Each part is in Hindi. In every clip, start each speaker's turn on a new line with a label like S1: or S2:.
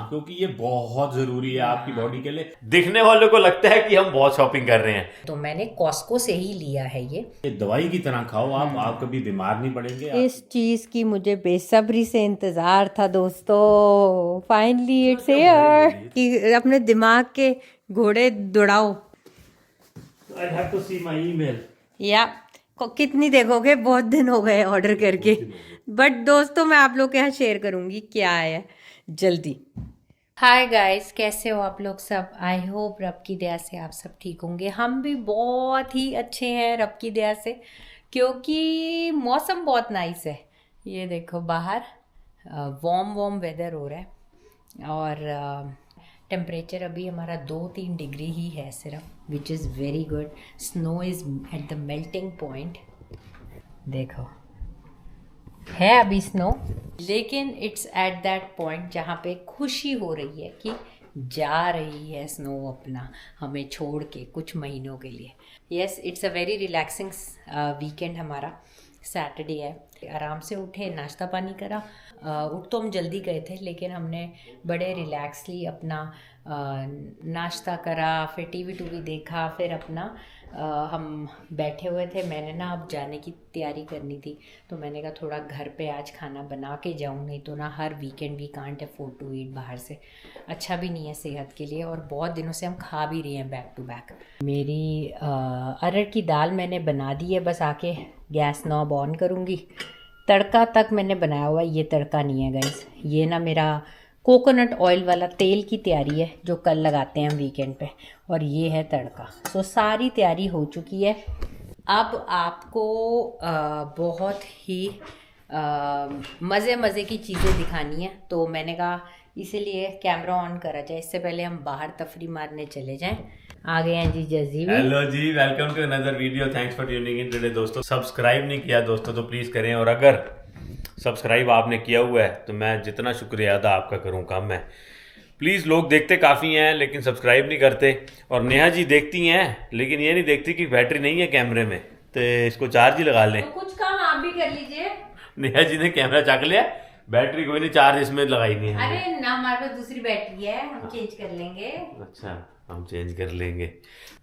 S1: क्योंकि ये बहुत जरूरी है आपकी बॉडी के लिए। दिखने वालों को लगता है कि हम बहुत शॉपिंग कर रहे हैं,
S2: तो मैंने कॉस्को से ही लिया है ये
S1: दवाई की तरह खाओ आप कभी बीमार नहीं पड़ेंगे।
S3: इस चीज की मुझे बेसब्री से इंतजार था दोस्तों, फाइनली इट्स हियर कि अपने दिमाग के घोड़े दौड़ाओ।
S1: I have to see my email.
S3: या कितनी देखोगे, बहुत दिन हो गए ऑर्डर करके, बट दोस्तों मैं आप लोग के यहाँ शेयर करूंगी क्या है जल्दी।
S2: हाय गाइस, कैसे हो आप लोग सब? आई होप रब की दया से आप सब ठीक होंगे। हम भी बहुत ही अच्छे हैं रब की दया से, क्योंकि मौसम बहुत नाइस है। ये देखो बाहर वार्म वेदर हो रहा है और टेम्परेचर अभी हमारा 2-3 डिग्री ही है सिर्फ, which is very good. Snow is at the melting point. देखो है अभी स्नो, लेकिन इट्स एट दैट पॉइंट जहाँ पे खुशी हो रही है कि जा रही है स्नो अपना हमें छोड़ के कुछ महीनों के लिए। Yes, it's a very relaxing weekend हमारा। सैटरडे है, आराम से उठे, नाश्ता पानी करा। उठ तो हम जल्दी गए थे, लेकिन हमने बड़े रिलैक्सली अपना नाश्ता करा, फिर टीवी देखा, फिर अपना हम बैठे हुए थे। मैंने ना अब जाने की तैयारी करनी थी, तो मैंने कहा थोड़ा घर पे आज खाना बना के जाऊँ, नहीं तो ना हर weekend we can't afford to eat बाहर से, अच्छा भी नहीं है सेहत के लिए। और बहुत दिनों से हम खा भी रहे हैं बैक टू बैक। मेरी अरहर की दाल मैंने बना दी है, बस आके गैस नॉब ऑन करूँगी। तड़का तक मैंने बनाया हुआ है, ये तड़का नहीं है गाइस, ये ना मेरा कोकोनट ऑयल वाला तेल की तैयारी है जो कल लगाते हैं हम वीकेंड पे, और ये है तड़का। सो सारी तैयारी हो चुकी है। अब आपको बहुत ही मज़े की चीज़ें दिखानी है, तो मैंने कहा इसीलिए कैमरा ऑन करा जाए, इससे पहले हम बाहर तफरी मारने चले जाएं। आ गए हैं जी जजी।
S1: Hello ji, welcome to another video. Thanks for tuning in today. दोस्तों सब्सक्राइब नहीं किया दोस्तों तो प्लीज़ करें, और अगर सब्सक्राइब आपने किया हुआ है तो मैं जितना शुक्रिया अदा आपका करूँ कम है। प्लीज़, लोग देखते काफ़ी हैं लेकिन सब्सक्राइब नहीं करते, और नेहा जी देखती हैं लेकिन ये नहीं देखती कि बैटरी नहीं है कैमरे में, तो इसको चार्ज ही लगा लें।
S2: तो कुछ काम आप भी कर लीजिए।
S1: नेहा जी ने कैमरा चक लिया, बैटरी कोई नहीं, चार्ज इसमें लगाई नहीं है।
S2: अरे ना, हमारे पास दूसरी बैटरी है, हम चेंज कर लेंगे।
S1: अच्छा, हम चेंज कर लेंगे।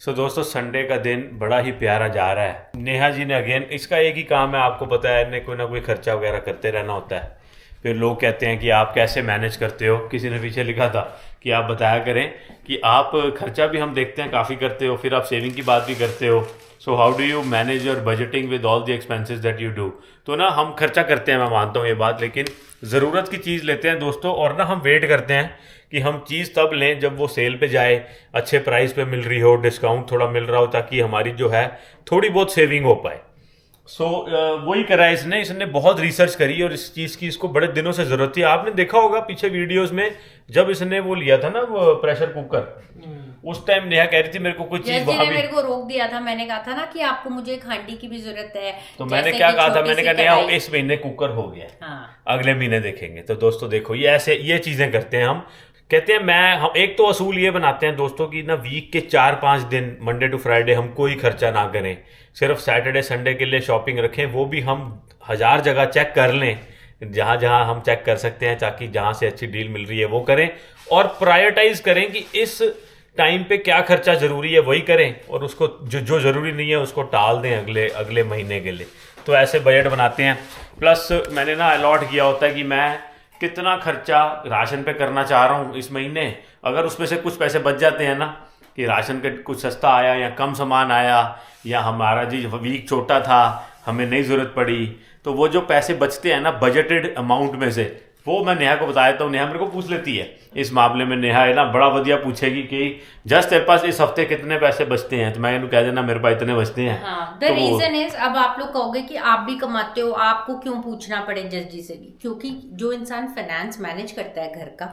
S1: सो दोस्तों, संडे का दिन बड़ा ही प्यारा जा रहा है। नेहा जी ने अगेन, इसका एक ही काम है, आपको पता है, इन्हें कोई ना कोई खर्चा वगैरह करते रहना होता है। फिर लोग कहते हैं कि आप कैसे मैनेज करते हो। किसी ने पीछे लिखा था कि आप बताया करें कि आप खर्चा भी, हम देखते हैं, काफ़ी करते हो, फिर आप सेविंग की बात भी करते हो। So how do you manage your budgeting with all the expenses that you do. तो ना हम खर्चा करते हैं, मैं मानता हूँ ये बात, लेकिन ज़रूरत की चीज़ लेते हैं दोस्तों, और ना हम वेट करते हैं कि हम चीज़ तब लें जब वो सेल पे जाए, अच्छे प्राइस पे मिल रही हो, डिस्काउंट थोड़ा मिल रहा हो, ताकि हमारी जो है थोड़ी बहुत सेविंग हो पाए। सो वही करा है इसने बहुत रिसर्च करी, और इस चीज़ की इसको बड़े दिनों से ज़रूरत थी। आपने देखा होगा पीछे वीडियोस में, जब इसने वो लिया था ना वो प्रेशर कुकर, उस टाइम नेहा कह रही थी मेरे को कुछ चीज़ वहाँ भी,
S2: मेरे को रोक दिया था। मैंने कहा था ना कि आपको मुझे एक हांडी की भी जरूरत है,
S1: तो मैंने क्या कहा था, मैंने कहा नेहा इस महीने कुकर हो गया,
S2: हाँ,
S1: अगले महीने देखेंगे। तो दोस्तों देखो, ये चीज़ें करते हैं हम। कहते हैं हम एक तो असूल ये बनाते हैं दोस्तों कि ना वीक के 4-5 दिन, मंडे टू फ्राइडे, हम कोई खर्चा ना करें, सिर्फ सैटरडे संडे के लिए शॉपिंग रखें। वो भी हम 1000 जगह चेक कर लें, जहाँ जहाँ हम चेक कर सकते हैं, ताकि जहाँ से अच्छी डील मिल रही है वो करें, और प्रायोरिटाइज करें कि इस टाइम पे क्या खर्चा ज़रूरी है वही करें, और उसको जो ज़रूरी नहीं है उसको टाल दें अगले महीने के लिए। तो ऐसे बजट बनाते हैं। प्लस मैंने ना अलॉट किया होता है कि मैं कितना खर्चा राशन पे करना चाह रहा हूँ इस महीने। अगर उसमें से कुछ पैसे बच जाते हैं ना, कि राशन का कुछ सस्ता आया या कम सामान आया, या हमारा जी वीक छोटा था, हमें नहीं ज़रूरत पड़ी, तो वो जो पैसे बचते हैं ना बजटेड अमाउंट में से, वो मैं नेहा को बता देता हूँ। नेहा मेरे को पूछ लेती है इस मामले में, नेहा है ना बड़ा बढ़िया पूछेगी कि जस्ट तेरे पास इस हफ्ते कितने पैसे बचते हैं, तो मैं इन्हें कह देना मेरे पास इतने बचते हैं।
S2: हाँ, द रीजन इज, अब आप लोग कहोगे कि आप भी कमाते हो, आपको क्यों पूछना पड़े जज जी से? क्योंकि जो इंसान फाइनेंस मैनेज करता है घर का,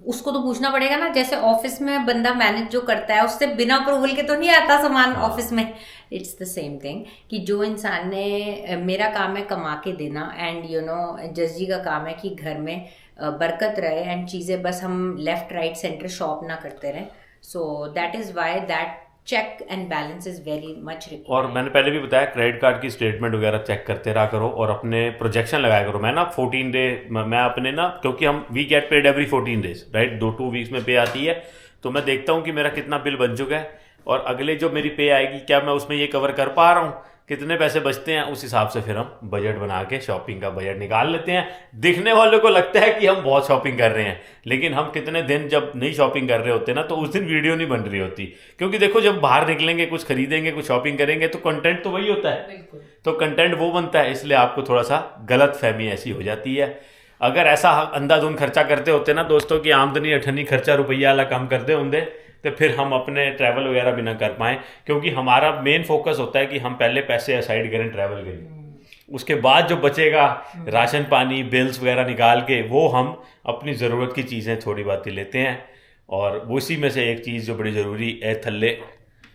S2: उसको तो पूछना पड़ेगा ना। जैसे ऑफिस में बंदा मैनेज जो करता है, उससे बिना अप्रूवल के तो नहीं आता सामान ऑफिस में। इट्स द सेम थिंग कि जो इंसान ने, मेरा काम है कमा के देना, एंड यू नो जज जी का काम है कि घर में बरकत रहे एंड चीज़ें बस हम लेफ्ट राइट सेंटर शॉप ना करते रहें। So that is why that check and balance is very much required.
S1: और मैंने पहले भी बताया क्रेडिट कार्ड की स्टेटमेंट वगैरह चेक करते रहा करो और अपने प्रोजेक्शन लगाया करो। मैं ना 14 डे मैं अपने ना, क्योंकि हम we get paid every 14 days right, 2 weeks में पे आती है, तो मैं देखता हूँ कि मेरा कितना बिल बन चुका है और अगले जो मेरी पे आएगी क्या मैं उसमें ये कवर कर पा रहा हूँ, कितने पैसे बचते हैं, उस हिसाब से फिर हम बजट बना के शॉपिंग का बजट निकाल लेते हैं। दिखने वालों को लगता है कि हम बहुत शॉपिंग कर रहे हैं, लेकिन हम कितने दिन जब नहीं शॉपिंग कर रहे होते ना, तो उस दिन वीडियो नहीं बन रही होती, क्योंकि देखो जब बाहर निकलेंगे, कुछ खरीदेंगे, कुछ शॉपिंग करेंगे, तो कंटेंट तो वही होता है, तो कंटेंट वो बनता है, इसलिए आपको थोड़ा सा गलत फहमी ऐसी हो जाती है। अगर ऐसा अंधाधुंध खर्चा करते होते ना दोस्तों की आमदनी अठनी खर्चा रुपया वाला काम करते होंगे, तो फिर हम अपने ट्रैवल वगैरह भी ना कर पाएँ, क्योंकि हमारा मेन फोकस होता है कि हम पहले पैसे असाइड करें ट्रैवल के लिए, उसके बाद जो बचेगा राशन पानी बिल्स वगैरह निकाल के वो हम अपनी ज़रूरत की चीज़ें थोड़ी बातें लेते हैं। और उसी में से एक चीज़ जो बड़ी ज़रूरी है, थल्ले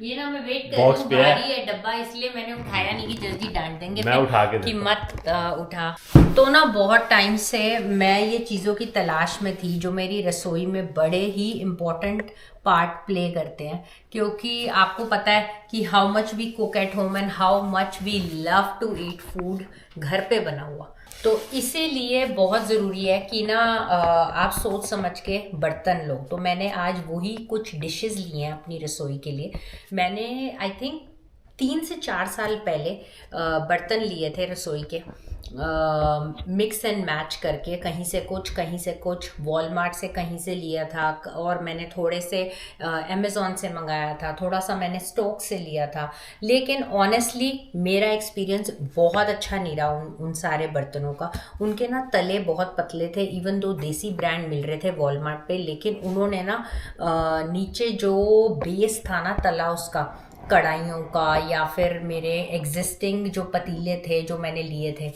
S2: ये ना मैं वेट कर
S1: बॉक्स
S2: रही
S1: पे
S2: हूँ,
S1: है।
S2: भारी है डब्बा, इसलिए मैंने उठाया नहीं कि जल्दी डांट देंगे
S1: मैं
S2: फिर
S1: उठा के
S2: कि
S1: देता
S2: मत उठा। तो ना बहुत टाइम से मैं ये चीज़ों की तलाश में थी जो मेरी रसोई में बड़े ही इम्पोर्टेंट पार्ट प्ले करते हैं, क्योंकि आपको पता है कि how much we cook at home and how much we love to eat food घर पे बना हुआ। तो इसीलिए बहुत ज़रूरी है कि ना आप सोच समझ के बर्तन लो। तो मैंने आज वही कुछ डिशेस लिए हैं अपनी रसोई के लिए। मैंने आई थिंक 3 से 4 साल पहले बर्तन लिए थे रसोई के, मिक्स एंड मैच करके, कहीं से कुछ वॉलमार्ट से कहीं से लिया था, और मैंने थोड़े से अमेज़ॉन से मंगाया था, थोड़ा सा मैंने स्टॉक से लिया था। लेकिन ऑनेस्टली मेरा एक्सपीरियंस बहुत अच्छा नहीं रहा उन सारे बर्तनों का। उनके ना तले बहुत पतले थे, इवन दो देसी ब्रांड मिल रहे थे वॉलमार्ट पे, लेकिन उन्होंने ना नीचे जो बेस था ना तला उसका, कढ़ाइयों का या फिर मेरे एग्जिस्टिंग जो पतीले थे जो मैंने लिए थे,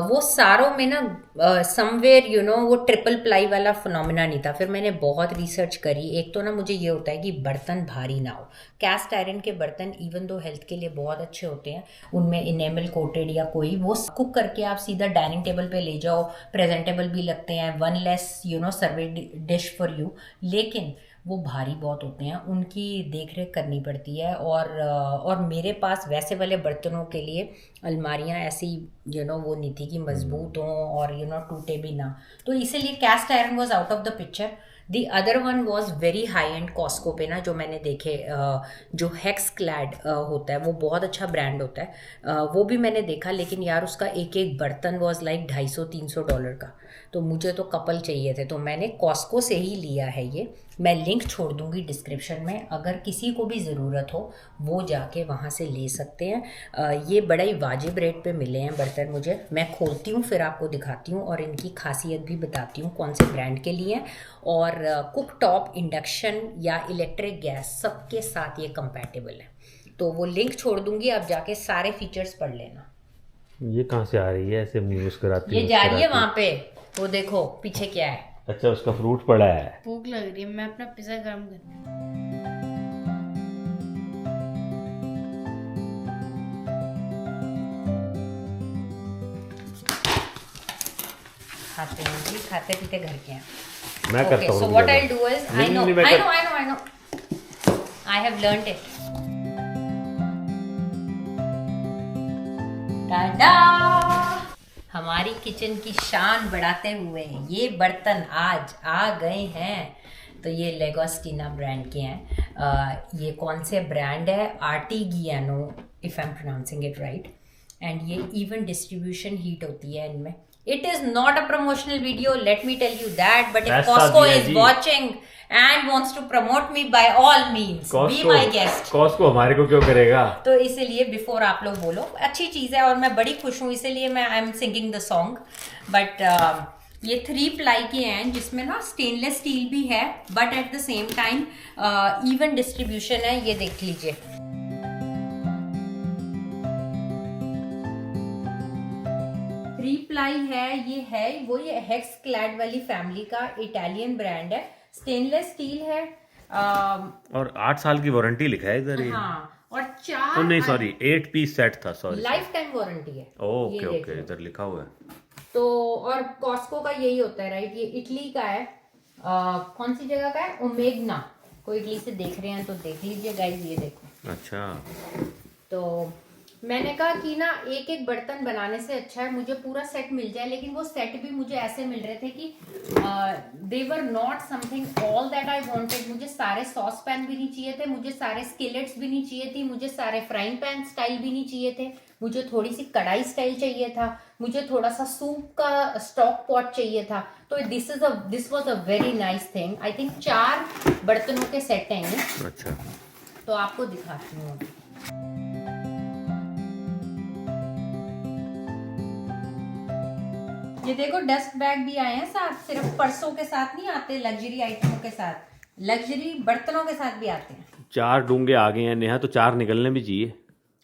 S2: वो सारों में ना समवेयर वो ट्रिपल प्लाई वाला फिनोमिना नहीं था। फिर मैंने बहुत रिसर्च करी। एक तो ना मुझे ये होता है कि बर्तन भारी ना हो। कैस्ट आयरन के बर्तन इवन दो हेल्थ के लिए बहुत अच्छे होते हैं, उनमें इनेमल कोटेड या कोई, वो कुक करके आप सीधा डाइनिंग टेबल पे ले जाओ, प्रेजेंटेबल भी लगते हैं, one less serving dish for you, लेकिन वो भारी बहुत होते हैं, उनकी देख रेख करनी पड़ती है। और मेरे पास वैसे वाले बर्तनों के लिए अलमारियाँ ऐसी वो नहीं थी कि मजबूत हों और टूटे भी ना, तो इसीलिए cast iron was out of the picture. The other one was very high and Costco पे ना जो मैंने देखे, जो हेक्स क्लैड होता है वो बहुत अच्छा ब्रांड होता है, वो भी मैंने देखा, लेकिन यार उसका एक एक बर्तन वॉज लाइक $250-300 का। तो मुझे तो कपल चाहिए थे, तो मैंने कॉस्को से ही लिया है ये। मैं लिंक छोड़ दूंगी डिस्क्रिप्शन में, अगर किसी को भी ज़रूरत हो वो जाके वहाँ से ले सकते हैं। ये बड़ा ही वाजिब रेट पे मिले हैं बर्तन मुझे। मैं खोलती हूँ फिर आपको दिखाती हूँ और इनकी खासियत भी बताती हूँ कौन से ब्रांड के लिए हैं। और कुक टॉप, इंडक्शन या इलेक्ट्रिक गैस सबके साथ ये कंपैटिबल है। तो वो लिंक छोड़ दूंगी, आप जाके सारे फीचर्स पढ़ लेना।
S1: ये कहाँ से आ रही है ऐसे यूज कराती?
S2: ये जा रही है वहाँ पे, वो देखो पीछे क्या है।
S1: अच्छा, उसका फ्रूट पड़ा है।
S4: भूख लग रही है, मैं अपना पिज्जा गर्म करती हूँ।
S2: खाते पीते घर के हैं।
S1: मैं करता हूँ।
S2: So what I'll do is, I know,
S1: नहीं, मैं
S2: I know. I have learned it. Tada! हमारी किचन की शान बढ़ाते हुए ये बर्तन आज आ गए हैं। तो ये लेगोस्टिना ब्रांड के हैं। ये कौन से ब्रांड है? आर्टिगियानो, if I am pronouncing it right. And ये इवन डिस्ट्रीब्यूशन हीट होती है इनमें। It is not a promotional video, let me tell you that. But if Costco is watching and wants to promote me, by all means, be my guest.
S1: Costco हमारे को क्यों करेगा?
S2: तो इसीलिए बिफोर आप लोग बोलो, अच्छी चीज़ है और मैं बड़ी खुश हूँ, इसीलिए मैं I am singing the song. But ये 3 प्लाई के हैं जिसमें ना स्टेनलेस स्टील भी है, but at the same time even distribution है। ये देख लीजिए, प्लाई है। ये है वो ये हेक्स क्लैड वाली फैमिली का इटालियन ब्रांड है, स्टेनलेस स्टील है।
S1: और 8 साल की वारंटी लिखा है इधर।
S2: हाँ, और 4
S1: नहीं सॉरी 8 पीस सेट था, सॉरी
S2: लाइफ टाइम वारंटी है।
S1: ओके ओके, इधर लिखा हुआ है।
S2: तो और कॉस्को का यही होता है राइट। ये इटली का है, कौन सी जगह का है? ओमेगना, कोई इडली से देख रहे हैं तो देख लीजिए गाइस, ये देखो।
S1: अच्छा,
S2: तो मैंने कहा कि ना एक एक बर्तन बनाने से अच्छा है मुझे पूरा सेट मिल जाए, लेकिन वो सेट भी मुझे ऐसे मिल रहे थे कि दे were not something all that I wanted. मुझे सारे सॉस पैन भी नहीं चाहिए थे, मुझे सारे स्किलेट्स भी नहीं चाहिए थी, मुझे सारे फ्राइंग पैन स्टाइल भी नहीं चाहिए थे, मुझे थोड़ी सी कढ़ाई स्टाइल चाहिए था, मुझे थोड़ा सा सूप का स्टॉक पॉट चाहिए था। तो this was a very nice thing. I think 4 बर्तनों के सेट हैं ये।
S1: अच्छा,
S2: तो आपको दिखाती हूँ। ये देखो डस्ट बैग भी आए हैं साथ, सिर्फ पर्सों के साथ नहीं आते, लग्जरी आइटमों के साथ, लग्जरी बर्तनों के साथ भी आते हैं।
S1: 4 डूंगे आ गए हैं नेहा, तो 4 निकलने भी चाहिए।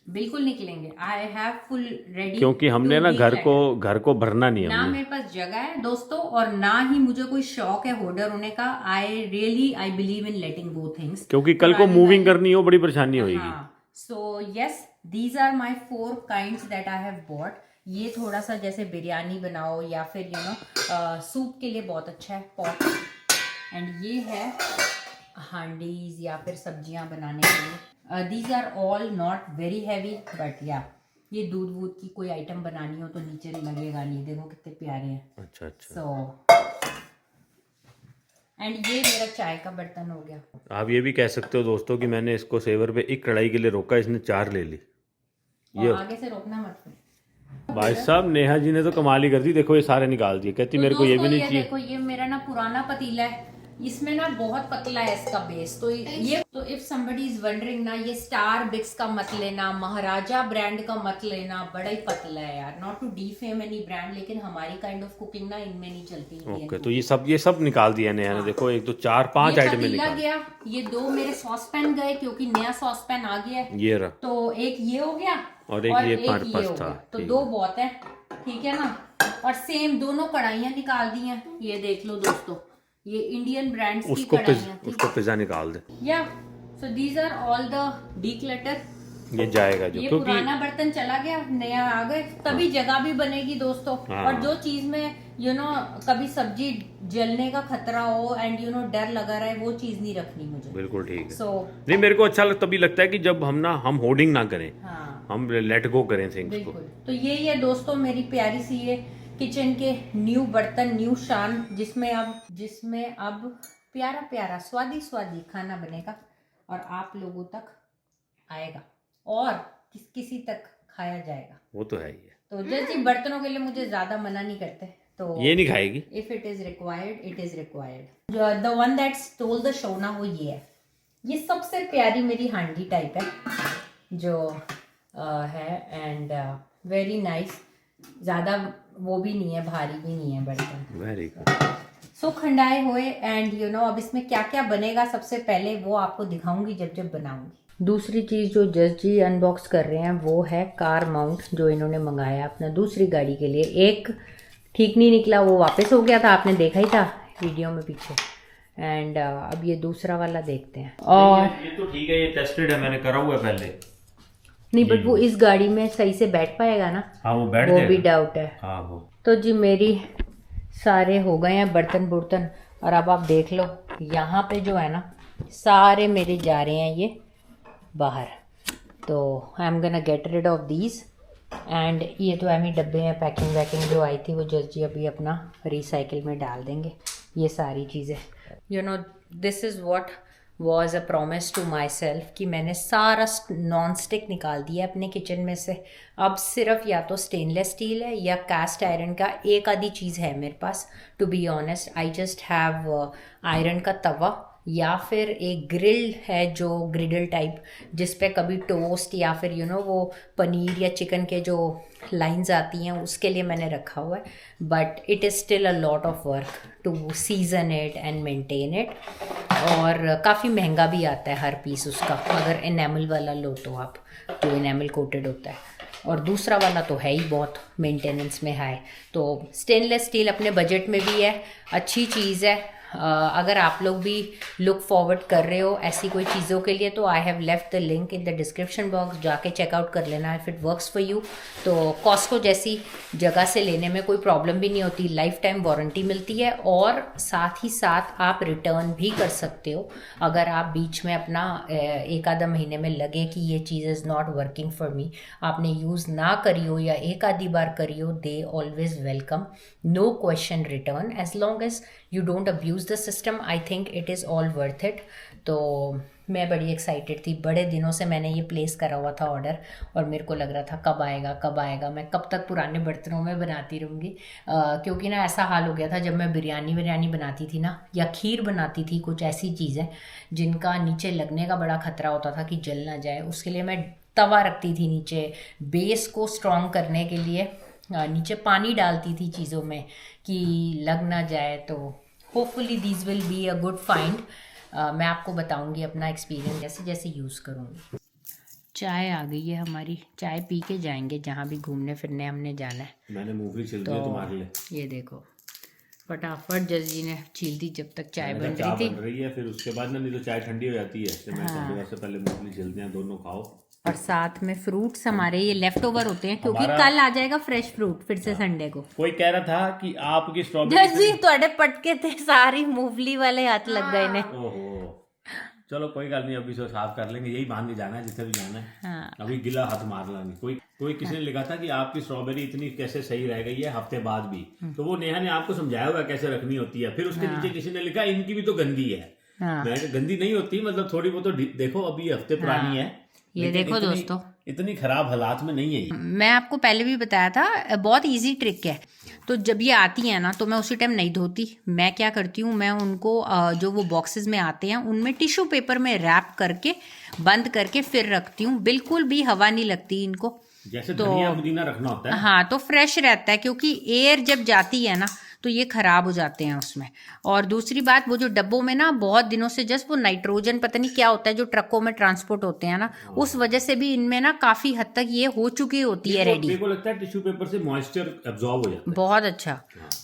S2: बिल्कुल निकलेंगे। आई हैव फुल रेडी,
S1: क्योंकि हमने ना घर को भरना नहीं है
S2: ना
S1: हमने।
S2: मेरे पास जगह है दोस्तों, और ना ही मुझे कोई शौक है होल्डर होने का। I believe in letting go things,
S1: क्योंकि कल को मूविंग करनी हो बड़ी परेशानी होगी।
S2: So yes, these are my 4 kinds that I have bought. ये थोड़ा सा जैसे बिरयानी बनाओ या फिर यू नो सूप के लिए बहुत अच्छा है पॉट। एंड ये है हांडीज या फिर सब्जियां बनाने के लिए। These are all not very heavy, but yeah ये दूध वूध की कोई आइटम बनानी हो तो नीचे लगेगा नहीं। देखो कितने प्यारे हैं।
S1: अच्छा अच्छा।
S2: सो एंड ये मेरा चाय का बर्तन हो गया।
S1: आप ये भी कह सकते हो दोस्तों कि मैंने इसको सेवर पे एक कढ़ाई के लिए रोका, इसने 4 ले ली।
S2: और आगे से रोकना मत फिर।
S1: भाई साहब नेहा जी ने तो कमाल ही कर दी, देखो ये सारे निकाल दिए, कहती
S2: तो
S1: मेरे को ये भी नहीं चाहिए।
S2: देखो ये मेरा ना पुराना पतीला है, इसमें ना बहुत पतला है इसका बेस। तो ये तो इफ समबडी इज वंडरिंग ना, ये स्टार बिक्स का मत लेना, महाराजा ब्रांड का मत लेना, बड़ा ही पतला है यार। Not to defame any brand, लेकिन हमारी काइंड ऑफ कुकिंग ना इनमें नहीं चलती।
S1: ओके, तो ये सब निकाल दिया नेहा ने। देखो 1 2 4 5 आइटम में निकाल
S2: गया। ये 2 मेरे सॉस पैन गए क्योंकि नया सॉस पैन आ गया है।
S1: ये रहा,
S2: तो एक ये हो गया
S1: और एक ये पर्पस
S2: हो
S1: था।
S2: गया। तो 2 बहुत है, ठीक है ना। और सेम दोनों कढ़ाइयाँ निकाल दी हैं। ये देख लो दोस्तों, ये इंडियन ब्रांड्स की कढ़ाइयाँ थी।
S1: उसको पिज्जा निकाल दे।
S2: Yeah so these are all the declutter.
S1: ये जाएगा जो,
S2: ये
S1: क्योंकि
S2: पुराना बर्तन चला गया, नया आ गए, तभी जगह भी बनेगी दोस्तों।
S1: हाँ।
S2: और जो चीज में यू नो कभी सब्जी जलने का खतरा हो एंड यू नो डर लगा रहे, वो चीज नहीं रखनी मुझे।
S1: बिल्कुल ठीक है।
S2: सो
S1: नहीं, मेरे को अच्छा तभी लगता है कि जब हम होर्डिंग ना करें,
S2: हाँ
S1: हम लेट गो करें थिंग्स को।
S2: बिल्कुल। तो यही है दोस्तों मेरी प्यारी सी ये किचन के न्यू बर्तन, न्यू शान, जिसमें अब प्यारा प्यारा स्वादी खाना बनेगा और आप लोगों तक आएगा और किसी तक खाया जाएगा।
S1: वो तो है ही है।
S2: तो जैसे बर्तनों के लिए मुझे ज्यादा मना नहीं करते, तो
S1: ये नहीं खाएगी।
S2: If it is required it is required. जो the one that stole the show ना, वो ये है। ये सबसे प्यारी मेरी हांडी टाइप है जो है, एंड वेरी नाइस। ज्यादा वो भी नहीं है, भारी भी नहीं है बर्तन।
S1: Very good.
S2: सो खंडाए हुए। एंड यू नो अब इसमें क्या क्या बनेगा, सबसे पहले वो आपको दिखाऊंगी जब बनाऊंगी। दूसरी चीज जो जस्ट जी अनबॉक्स कर रहे हैं वो है कार माउंट, जो इन्होंने मंगाया अपना दूसरी गाड़ी के लिए। एक ठीक नहीं निकला, वो वापस हो गया था, आपने देखा ही था वीडियो में पीछे। एंड अब ये दूसरा वाला देखते हैं। और
S1: ये तो ठीक है, ये टेस्टेड है, मैंने करा हुआ है पहले।
S2: नहीं, बट वो इस गाड़ी में सही से बैठ पाएगा ना?
S1: हाँ, वो बैठ
S2: वो
S1: जाएगा।
S2: भी डाउट है।
S1: हाँ वो
S2: तो जी मेरी सारे हो गए हैं बर्तन। और अब आप देख लो यहाँ पे जो है ना, सारे मेरे जा रहे हैं ये बाहर। तो I am gonna get rid of these. And ये तो एम ही डब्बे हैं, पैकिंग वैकिंग जो आई थी वो जस्ट जी अभी अपना रिसाइकिल में डाल देंगे ये सारी चीज़ें। You know this is what was a promise to myself कि मैंने सारा नॉन स्टिक निकाल दिया अपने किचन में से। अब सिर्फ या तो स्टेनलेस स्टील है या कास्ट आयरन का एक आधी चीज़ है मेरे पास। To be honest I just have iron का तवा, या फिर एक ग्रिल है जो ग्रिडल टाइप, जिस पे कभी टोस्ट या फिर यू नो वो पनीर या चिकन के जो लाइंस आती हैं उसके लिए मैंने रखा हुआ है। But it is still a lot of work to season it and maintain it. और काफ़ी महंगा भी आता है हर पीस उसका, अगर इनेमल वाला लो तो आप, जो इनेमल कोटेड होता है। और दूसरा वाला तो है ही बहुत मेंटेनेंस में हाई। तो स्टेनलेस स्टील अपने बजट में भी है, अच्छी चीज़ है। अगर आप लोग भी लुक फॉरवर्ड कर रहे हो ऐसी कोई चीज़ों के लिए तो I have left the link in the description box, जाके चेकआउट कर लेना if it works for you. तो कॉस्को जैसी जगह से लेने में कोई प्रॉब्लम भी नहीं होती, लाइफ टाइम वारंटी मिलती है और साथ ही साथ आप रिटर्न भी कर सकते हो अगर आप बीच में अपना एक आधा महीने में लगे कि ये चीज़ is not working for me, आपने यूज़ ना करी हो या एक आधी बार करी हो, they always welcome, no question return, as long as you don't abuse the system. I think it is all worth it. तो मैं बड़ी एक्साइटेड थी, बड़े दिनों से मैंने ये प्लेस करा हुआ था ऑर्डर और मेरे को लग रहा था कब आएगा कब आएगा, मैं कब तक पुराने बर्तनों में बनाती रहूँगी। क्योंकि ना ऐसा हाल हो गया था जब मैं बिरयानी बनाती थी ना या खीर बनाती थी, कुछ ऐसी चीज़ें जिनका नीचे लगने का बड़ा खतरा होता था कि जल ना जाए, उसके लिए मैं तवा रखती थी नीचे बेस को स्ट्रॉन्ग करने के लिए, नीचे पानी डालती थी चीज़ों में कि लग ना जाए। तो hopefully these will be a good find. मैं आपको बताऊंगी अपना एक्सपीरियंस जैसे जैसे यूज़ करूँगी। चाय आ गई है हमारी, चाय पी के जाएंगे जहाँ भी घूमने फिरने हमने जाना है।
S1: मैंने मूंगफली छिल दिया तुम्हारे लिए।
S2: ये देखो फटाफट जज जी ने छील दी जब तक चाय बन रही थी।
S1: बन रही है फिर उसके बाद ना, नहीं तो चाय ठंडी हो जाती है, तो मैं ठंडी से पहले मूंगफली छिलते हैं, दोनों खाओ।
S2: और साथ में फ्रूट्स हमारे ये लेफ्ट ओवर होते हैं क्योंकि कल आ जाएगा फ्रेश फ्रूट फिर से संडे को।
S1: कोई कह रहा था कि आपकी स्ट्रॉबेरी
S2: जज जी ਤੁਹਾਡੇ पटके थे सारी मूंगफली वाले हाथ लग गए ने।
S1: ओहो चलो कोई गल नहीं, अभी से साफ कर लेंगे, यही मान के जाना है जिथे भी जाना है।
S2: हाँ।
S1: अभी गिला हाथ मार लेंगे। कोई किसी ने लिखा था कि आपकी स्ट्रॉबेरी इतनी कैसे सही रह गई है हफ्ते बाद भी, तो वो नेहा ने आपको समझाया हुआ कैसे रखनी होती है। फिर उसके नीचे किसी ने लिखा इनकी भी तो गंदी है। मैं गंदी नहीं होती, मतलब थोड़ी बहुत तो देखो अभी हफ्ते पुरानी है,
S2: ये देखो दोस्तों
S1: इतनी खराब हालात में नहीं है ये।
S2: मैं आपको पहले भी बताया था बहुत इजी ट्रिक है। तो जब ये आती है ना तो मैं उसी टाइम नहीं धोती, मैं क्या करती हूँ, मैं उनको जो वो बॉक्सेस में आते हैं उनमें टिश्यू पेपर में रैप करके बंद करके फिर रखती हूँ, बिल्कुल भी हवा नहीं लगती इनको।
S1: जैसे धनिया पुदीना रखना होता है।
S2: हाँ, तो फ्रेश रहता है क्योंकि एयर जब जाती है ना तो ये खराब हो जाते हैं उसमें। और दूसरी बात, वो जो डब्बों में ना बहुत दिनों से जस्ट वो नाइट्रोजन पता नहीं क्या होता है जो ट्रकों में ट्रांसपोर्ट होते हैं ना, उस वजह से भी इनमें ना काफी हद तक ये हो चुकी होती है रेडी।
S1: मेरे को लगता है टिश्यू पेपर से मॉइस्चर एब्जॉर्ब हो जाता है।
S2: बहुत अच्छा।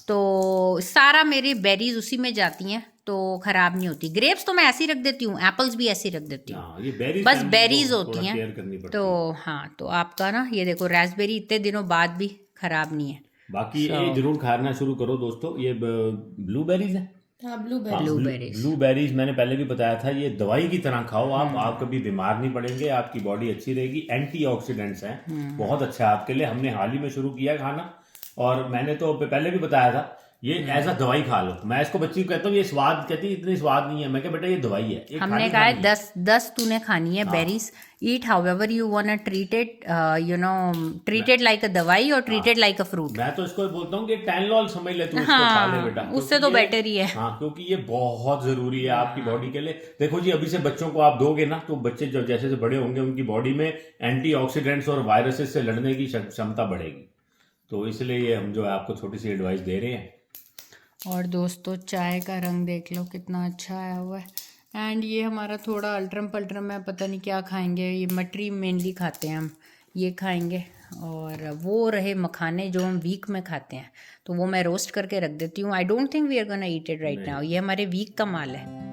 S2: तो सारा मेरी बेरीज उसी में जाती हैं तो खराब नहीं होती। ग्रेप्स तो मैं ऐसे ही रख देती हूँ, एप्पल्स भी ऐसे ही रख देती हूँ, बस बेरीज होती हैं। तो हाँ, तो आपका ना ये देखो रास्पबेरी इतने दिनों बाद भी खराब नहीं है।
S1: बाकी ये जरूर खाना शुरू करो दोस्तों, ये ब्लूबेरीज है।
S4: हाँ, ब्लूबेरीज।
S1: ब्लूबेरीज मैंने पहले भी बताया था, ये दवाई की तरह खाओ आप कभी बीमार नहीं पड़ेंगे, आपकी बॉडी अच्छी रहेगी। एंटीऑक्सीडेंट्स हैं, बहुत अच्छा है आपके लिए। हमने हाल ही में शुरू किया खाना और मैंने तो पहले भी बताया था ये ऐसा दवाई खा लो। मैं इसको बच्ची को कहता हूँ ये स्वाद, कहती है इतनी स्वाद नहीं है। मैं कहा बेटा ये दवाई है।
S2: हमने कहा है 10 तूने खानी है berries, eat however you want to treat it, you know treat it like a दवाई और treat it like a fruit.
S1: मैं तो इसको बोलता हूँ कि टैनलॉल समझ ले तू, इसको खा ले बेटा,
S2: उससे तो बेटर ही है।
S1: हाँ, क्योंकि ये बहुत जरूरी है आपकी बॉडी के लिए। देखो जी, अभी से बच्चों को आप दोगे ना तो बच्चे जब जैसे से बड़े होंगे उनकी बॉडी में एंटीऑक्सीडेंट्स और वायरसेस से लड़ने की क्षमता बढ़ेगी। तो इसलिए ये हम जो है आपको छोटी सी एडवाइस दे रहे हैं।
S2: और दोस्तों चाय का रंग देख लो कितना अच्छा आया हुआ है। एंड ये हमारा थोड़ा अल्ट्रम पल्ट्रम है, पता नहीं क्या खाएंगे, ये मटरी मेनली खाते हैं हम, ये खाएंगे। और वो रहे मखाने जो हम वीक में खाते हैं तो वो मैं रोस्ट करके रख देती हूँ। I don't think we are gonna eat it right now, ये हमारे वीक का माल है।